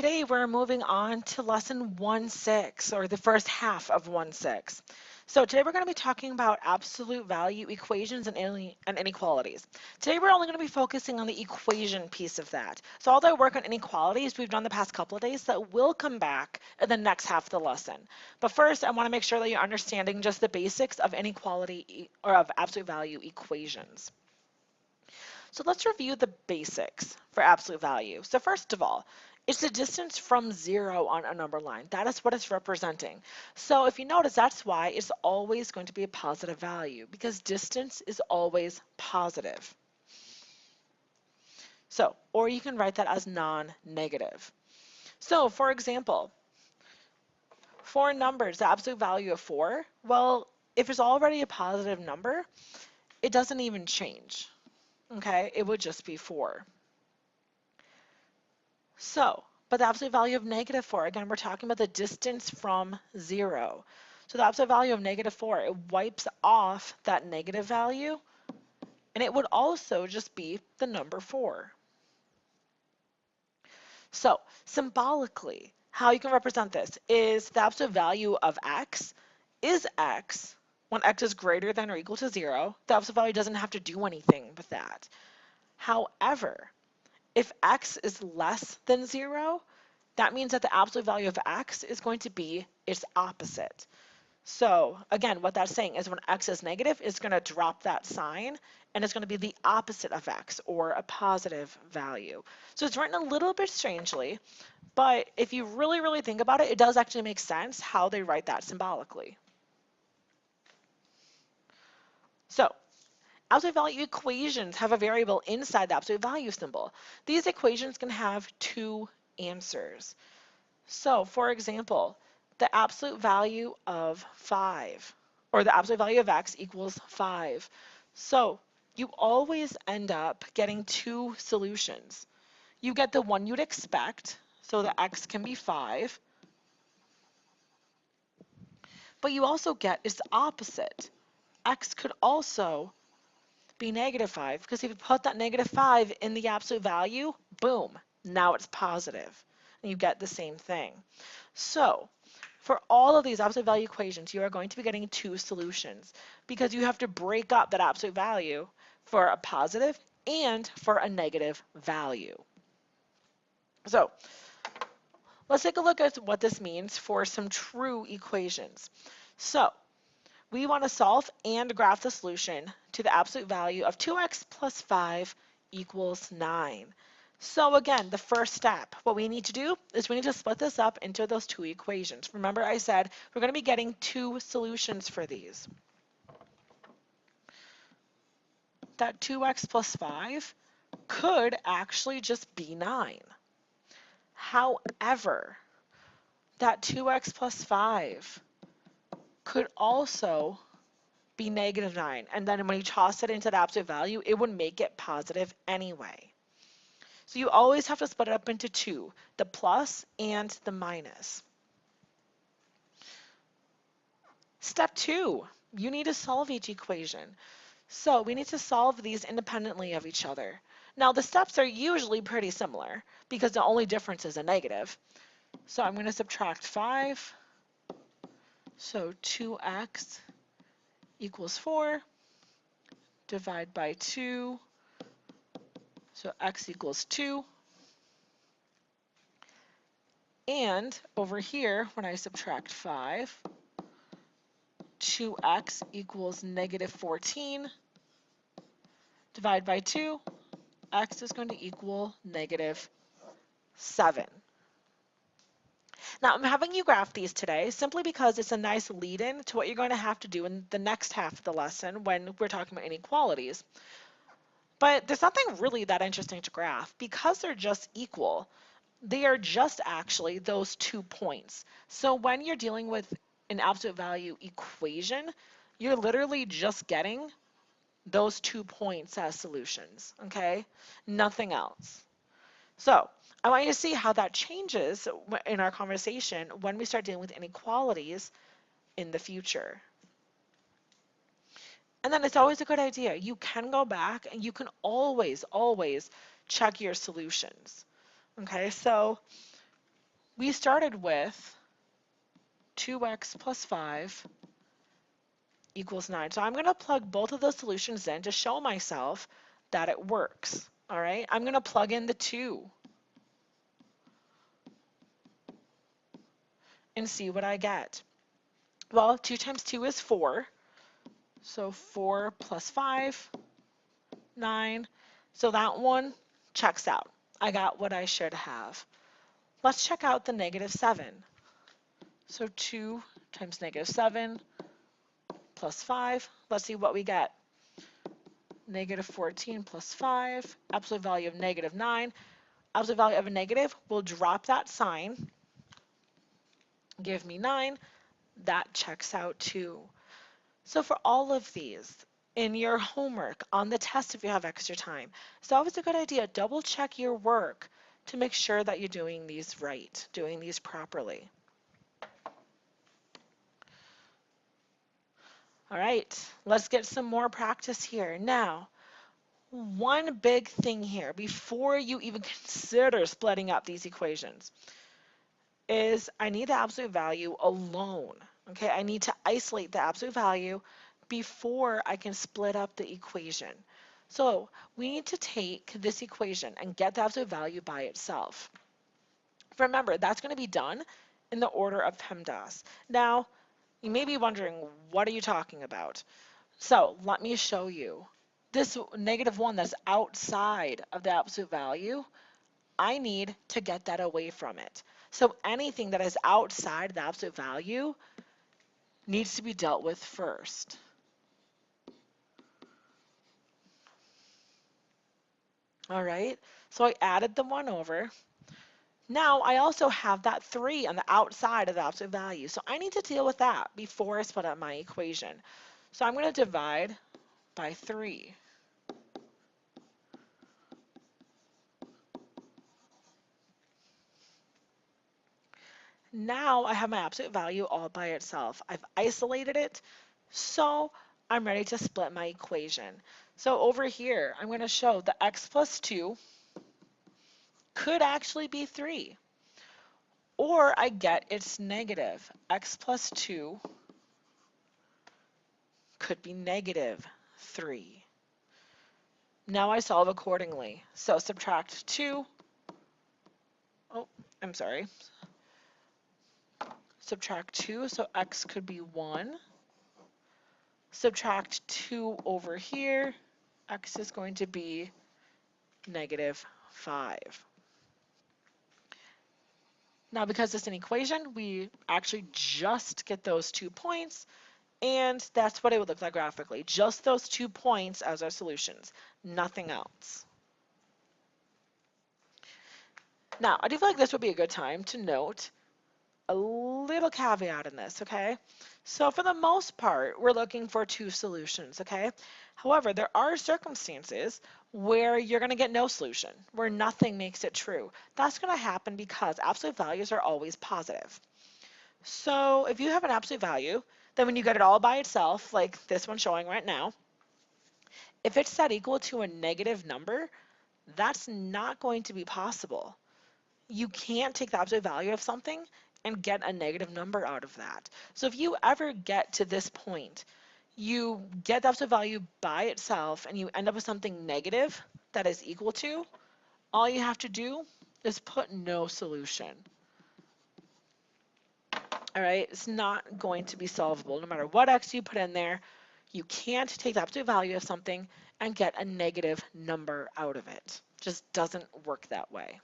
Today we're moving on to lesson 1.6, or the first half of 1.6. So today we're going to be talking about absolute value equations and inequalities. Today we're only going to be focusing on the equation piece of that. So all the work on inequalities we've done the past couple of days, that will come back in the next half of the lesson. But first I want to make sure that you're understanding just the basics of inequality or of absolute value equations. So let's review the basics for absolute value. So first of all, it's the distance from 0 on a number line. That is what it's representing. So if you notice, that's why it's always going to be a positive value, because distance is always positive. So, or you can write that as non-negative. So for example, for numbers, the absolute value of 4, well, if it's already a positive number, it doesn't even change. Okay, it would just be 4. So, but the absolute value of negative 4, again, we're talking about the distance from 0. So the absolute value of negative 4, it wipes off that negative value, and it would also just be the number 4. So symbolically, how you can represent this is the absolute value of x is x when x is greater than or equal to 0. The absolute value doesn't have to do anything with that. However, if x is less than 0, that means that the absolute value of x is going to be its opposite. So again, what that's saying is when x is negative, it's going to drop that sign, and it's going to be the opposite of x, or a positive value. So it's written a little bit strangely, but if you really think about it, it does actually make sense how they write that symbolically. So absolute value equations have a variable inside the absolute value symbol. These equations can have two answers. So for example, the absolute value of 5, or the absolute value of x equals 5. So you always end up getting two solutions. You get the one you'd expect, so the x can be 5, but you also get its opposite. X could also be negative 5, because if you put that negative 5 in the absolute value, boom, now it's positive, and you get the same thing. So for all of these absolute value equations, you are going to be getting two solutions, because you have to break up that absolute value for a positive and for a negative value. So let's take a look at what this means for some true equations. So we want to solve and graph the solution to the absolute value of 2x plus 5 equals 9. So again, the first step, what we need to do is we need to split this up into those two equations. Remember I said we're going to be getting two solutions for these. That 2x plus 5 could actually just be 9. However, that 2x plus 5 could also be negative 9, and then when you toss it into the absolute value, it would make it positive anyway. So you always have to split it up into two, the plus and the minus. Step 2, you need to solve each equation. So we need to solve these independently of each other. Now the steps are usually pretty similar, because the only difference is a negative. So I'm going to subtract 5, so 2x equals 4, divide by 2, so x equals 2. And over here, when I subtract 5, 2x equals negative 14. Divide by 2, x is going to equal negative 7. Now I'm having you graph these today simply because it's a nice lead-in to what you're going to have to do in the next half of the lesson when we're talking about inequalities. But there's nothing really that interesting to graph because they're just equal. They are just actually those 2 points. So when you're dealing with an absolute value equation, you're literally just getting those 2 points as solutions, okay? Nothing else. So I want you to see how that changes in our conversation when we start dealing with inequalities in the future. And then it's always a good idea. You can go back and you can always check your solutions. Okay, so we started with 2x plus 5 equals 9. So I'm going to plug both of those solutions in to show myself that it works. All right, I'm going to plug in the 2 and see what I get. Well, 2 times 2 is 4. So 4 plus 5, 9. So that one checks out. I got what I should have. Let's check out the negative 7. So 2 times negative 7 plus 5. Let's see what we get. Negative 14 plus 5, absolute value of negative 9. Absolute value of a negative, we'll drop that sign, give me 9. That checks out too. So for all of these, in your homework, on the test if you have extra time, it's always a good idea, double check your work to make sure that you're doing these right, doing these properly. All right, let's get some more practice here. Now, one big thing here before you even consider splitting up these equations is I need the absolute value alone. Okay, I need to isolate the absolute value before I can split up the equation. So we need to take this equation and get the absolute value by itself. Remember, that's going to be done in the order of PEMDAS. Now, you may be wondering, what are you talking about? So let me show you. This negative 1 that's outside of the absolute value, I need to get that away from it. So anything that is outside the absolute value needs to be dealt with first. All right, so I added the 1 over. Now I also have that 3 on the outside of the absolute value, so I need to deal with that before I split up my equation. So I'm going to divide by 3. Now I have my absolute value all by itself. I've isolated it, so I'm ready to split my equation. So over here, I'm going to show the x plus 2 could actually be 3. Or I get it's negative. X plus 2 could be negative 3. Now I solve accordingly. So subtract 2. Oh, I'm sorry. Subtract 2, so x could be 1. Subtract 2 over here. X is going to be negative 5. Now, because it's an equation, we actually just get those 2 points, and that's what it would look like graphically. Just those 2 points as our solutions, nothing else. Now, I do feel like this would be a good time to note a little caveat in this, okay? So for the most part, we're looking for 2 solutions, okay? However, there are circumstances where you're going to get no solution, where nothing makes it true. That's going to happen because absolute values are always positive. So if you have an absolute value, then when you get it all by itself, like this one showing right now, if it's set equal to a negative number, that's not going to be possible. You can't take the absolute value of something and get a negative number out of that. So if you ever get to this point, you get the absolute value by itself and you end up with something negative that is equal to, all you have to do is put no solution. All right, it's not going to be solvable. No matter what x you put in there, you can't take the absolute value of something and get a negative number out of it. Just doesn't work that way.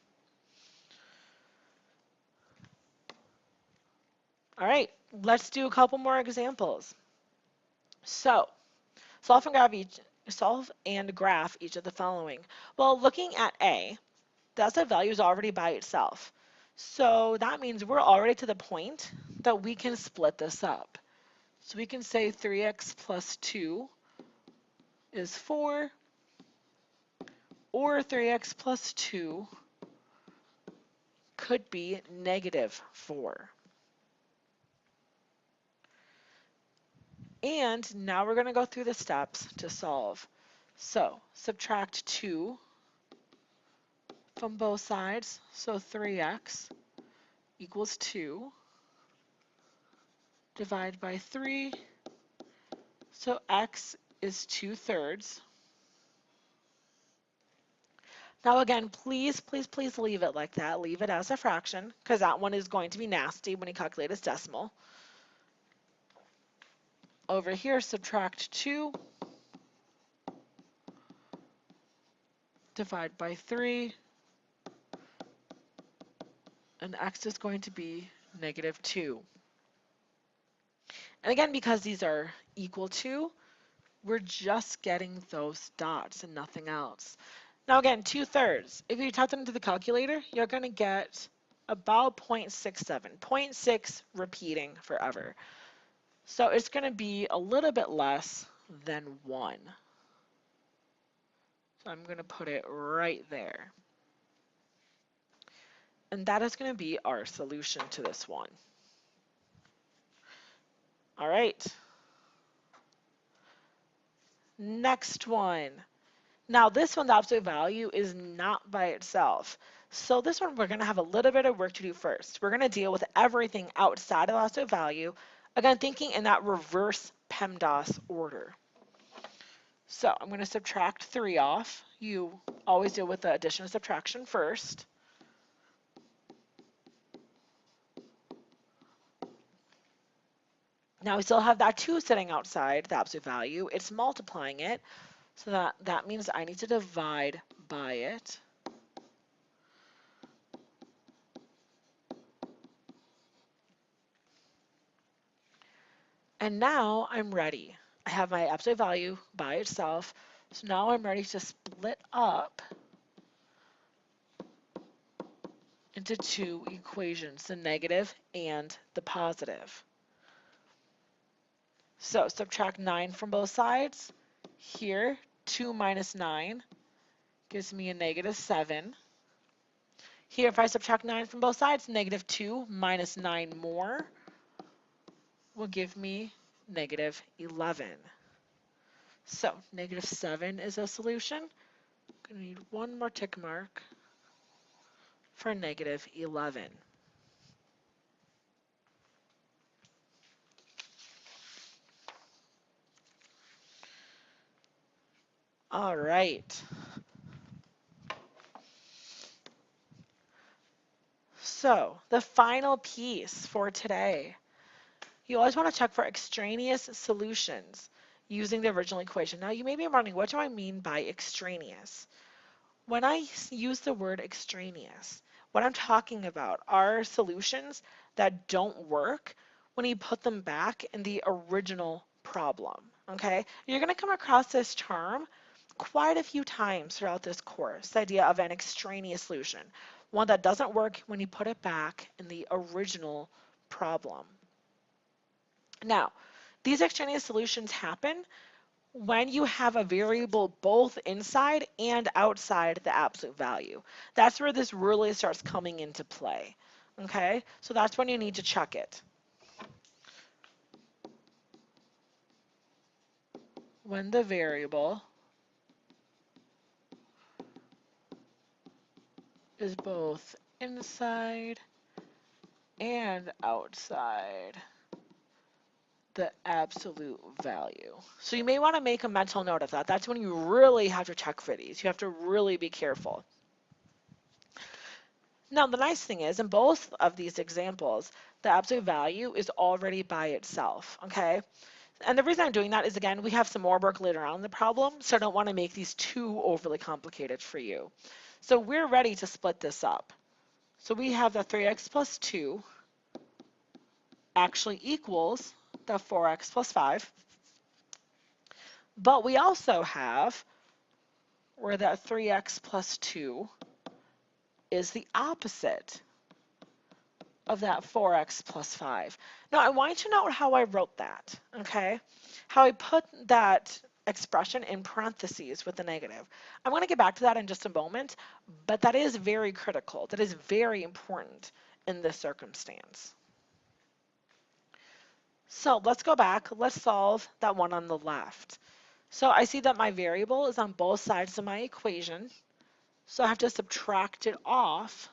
All right, let's do a couple more examples. So, solve and graph each of the following. Well, looking at A, that's the value is already by itself. So that means we're already to the point that we can split this up. So we can say 3x plus 2 is 4, or 3x plus 2 could be negative 4. And now we're going to go through the steps to solve. So subtract 2 from both sides, so 3x equals 2. Divide by 3. So x is 2/3. Now again, please, please, please leave it like that. Leave it as a fraction, because that one is going to be nasty when you calculate its decimal. Over here, subtract 2. Divide by 3. And x is going to be -2. And again, because these are equal to, we're just getting those dots and nothing else. Now again, 2/3. If you type that into the calculator, you're going to get about 0.67, 0.6 repeating forever. So it's going to be a little bit less than 1. So I'm going to put it right there. And that is going to be our solution to this one. All right. Next one. Now this one, the absolute value, is not by itself. So this one, we're going to have a little bit of work to do first. We're going to deal with everything outside of the absolute value, again, thinking in that reverse PEMDAS order. So I'm going to subtract 3 off. You always deal with the addition and subtraction first. Now we still have that 2 sitting outside the absolute value. It's multiplying it. So that means I need to divide by it. And now I'm ready. I have my absolute value by itself. So now I'm ready to split up into 2 equations, the negative and the positive. So subtract 9 from both sides. Here, 2 minus 9 gives me a -7. Here, if I subtract 9 from both sides, -2 minus 9 more will give me -11. So -7 is a solution. I'm going to need one more tick mark for -11. All right. So the final piece for today, you always want to check for extraneous solutions using the original equation. Now you may be wondering, what do I mean by extraneous? When I use the word extraneous, what I'm talking about are solutions that don't work when you put them back in the original problem, okay? You're going to come across this term quite a few times throughout this course, the idea of an extraneous solution, one that doesn't work when you put it back in the original problem. Now, these extraneous solutions happen when you have a variable both inside and outside the absolute value. That's where this really starts coming into play. Okay, so that's when you need to check it. When the variable is both inside and outside the absolute value. So you may want to make a mental note of that. That's when you really have to check for these. You have to really be careful. Now, the nice thing is, in both of these examples, the absolute value is already by itself, okay? And the reason I'm doing that is, again, we have some more work later on in the problem, so I don't want to make these too overly complicated for you. So we're ready to split this up. So we have that 3x plus 2 actually equals the 4x plus 5. But we also have where that 3x plus 2 is the opposite of that 4x plus 5. Now, I want you to note how I wrote that, okay? How I put that expression in parentheses with the negative. I'm going to get back to that in just a moment, but that is very critical. That is very important in this circumstance. So let's go back. Let's solve that one on the left. So I see that my variable is on both sides of my equation. So I have to subtract it off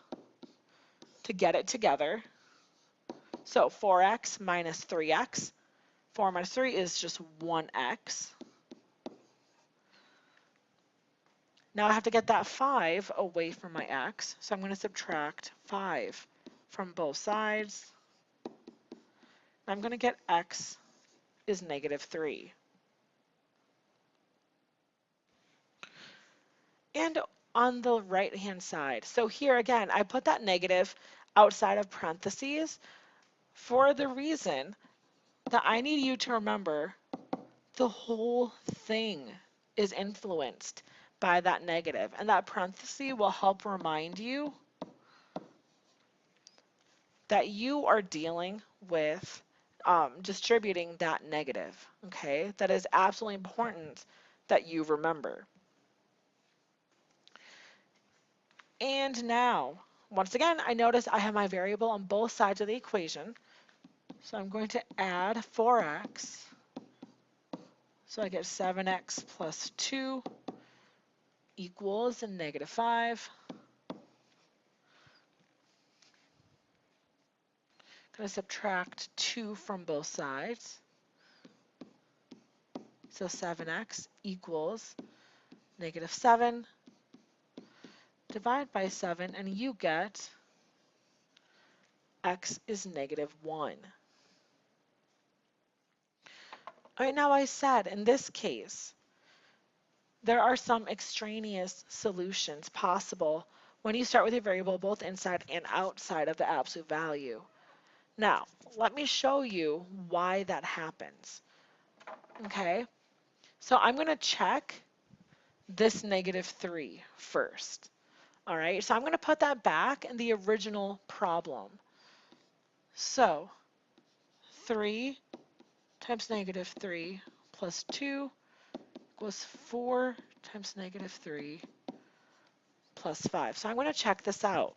to get it together. So 4x minus 3x. 4 minus 3 is just 1x. Now I have to get that 5 away from my x, so I'm going to subtract 5 from both sides. I'm going to get x is negative 3. And on the right-hand side, so here again, I put that negative outside of parentheses for the reason that I need you to remember the whole thing is influenced by that negative, and that parenthesis will help remind you that you are dealing with distributing that negative, okay? That is absolutely important that you remember. And now, once again, I notice I have my variable on both sides of the equation. So I'm going to add 4x. So I get 7x plus 2 equals negative 5. Going to subtract 2 from both sides. So 7x equals negative 7. Divide by 7 and you get x is negative 1. All right, now I said in this case, there are some extraneous solutions possible when you start with a variable both inside and outside of the absolute value. Now, let me show you why that happens. Okay, so I'm going to check this negative 3 first. All right, so I'm going to put that back in the original problem. So 3 times negative 3 plus 2 equals 4 times negative 3 plus 5. So I'm going to check this out.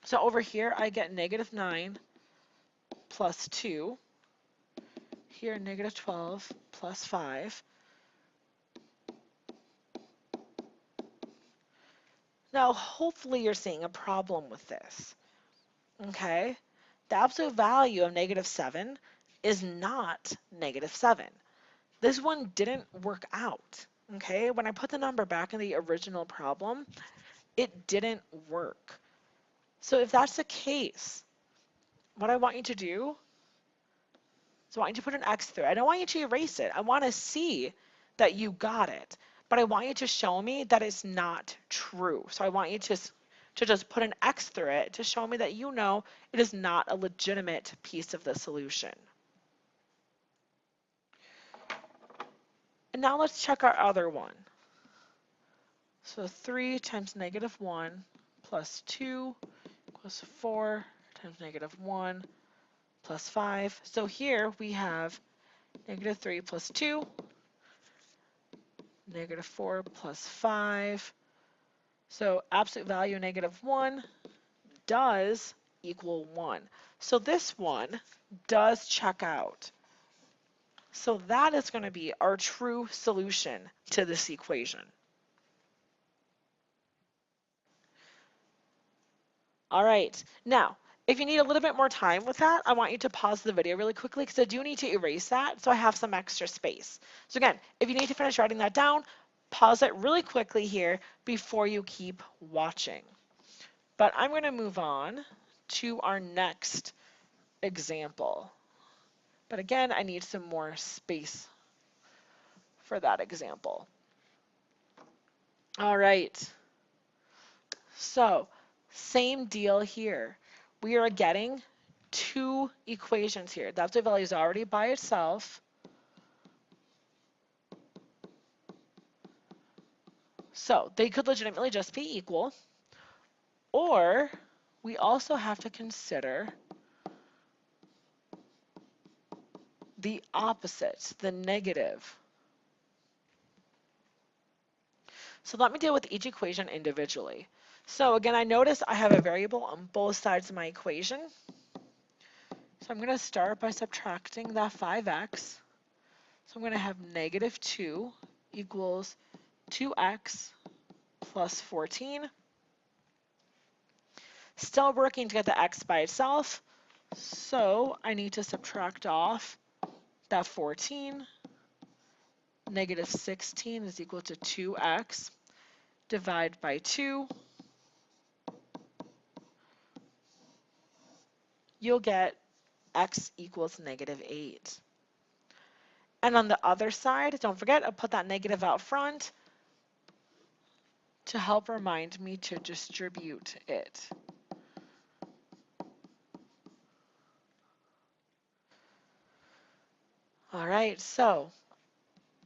So over here I get negative 9 plus 2. Here negative 12 plus 5. Now hopefully you're seeing a problem with this. Okay? The absolute value of negative 7 is not negative 7. This one didn't work out. Okay? When I put the number back in the original problem, it didn't work. So if that's the case, what I want you to do is I want you to put an X through it. I don't want you to erase it. I want to see that you got it. But I want you to show me that it's not true. So I want you to just put an X through it to show me that you know it is not a legitimate piece of the solution. And now let's check our other one. So 3 times negative 1 plus 2 equals 4 times negative 1 plus 5. So here we have negative 3 plus 2, negative 4 plus 5. So absolute value negative 1 does equal 1. So this one does check out. So that is going to be our true solution to this equation. All right, now, if you need a little bit more time with that, I want you to pause the video really quickly because I do need to erase that so I have some extra space. So again, if you need to finish writing that down, pause it really quickly here before you keep watching. But I'm going to move on to our next example. But again, I need some more space for that example. All right. So, same deal here. We are getting two equations here. The absolute value is already by itself. So, they could legitimately just be equal. Or, we also have to consider the opposite, the negative. So let me deal with each equation individually. So again, I notice I have a variable on both sides of my equation. So I'm going to start by subtracting that 5x. So I'm going to have negative 2 equals 2x plus 14. Still working to get the x by itself. So I need to subtract off that 14. Negative 16 is equal to 2x. Divide by 2. You'll get x equals negative 8. And on the other side, don't forget, I put that negative out front to help remind me to distribute it. All right, so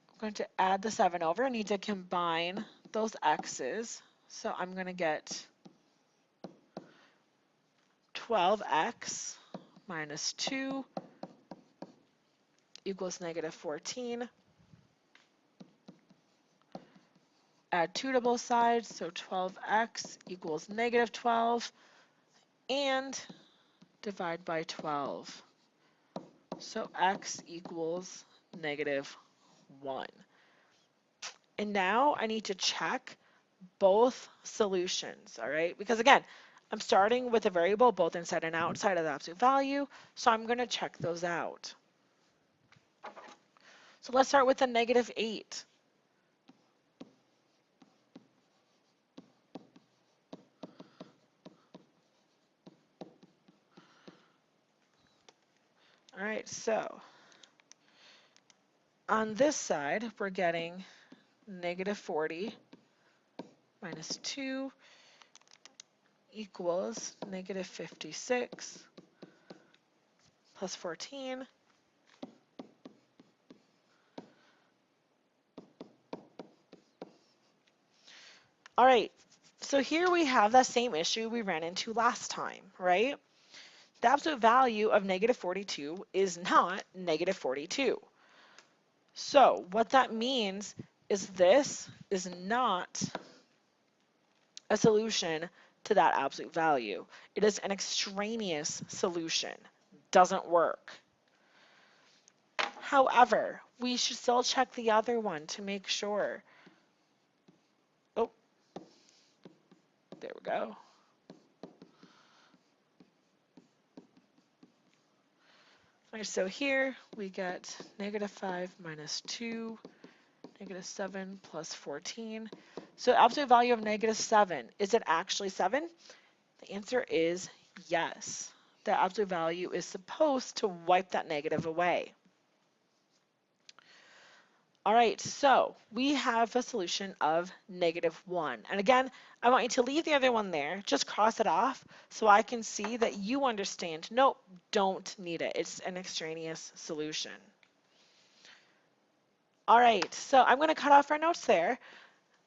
I'm going to add the 7 over. I need to combine those x's. So I'm going to get 12x minus 2 equals negative 14. Add 2 to both sides, so 12x equals negative 12, and divide by 12. So x equals negative 1. And now I need to check both solutions, all right? Because again, I'm starting with a variable both inside and outside of the absolute value, so I'm going to check those out. So let's start with the negative 8. All right, so on this side, we're getting negative 40 minus 2 equals negative 56 plus 14. All right, so here we have that same issue we ran into last time, right? The absolute value of negative 42 is not negative 42. So what that means is this is not a solution to that absolute value. It is an extraneous solution. Doesn't work. However, we should still check the other one to make sure. Oh, there we go. All right, so here we get negative 5 minus 2, negative 7 plus 14. So absolute value of negative 7, is it actually 7? The answer is yes. The absolute value is supposed to wipe that negative away. All right, so we have a solution of negative 1. And again, I want you to leave the other one there. Just cross it off so I can see that you understand. Nope, don't need it. It's an extraneous solution. All right, so I'm going to cut off our notes there.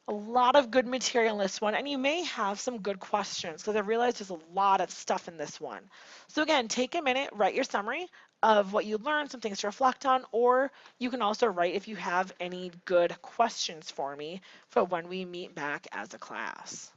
A lot of good material in this one, and you may have some good questions because I realize there's a lot of stuff in this one. So again, take a minute, write your summary of what you learned, some things to reflect on, or you can also write if you have any good questions for me for when we meet back as a class.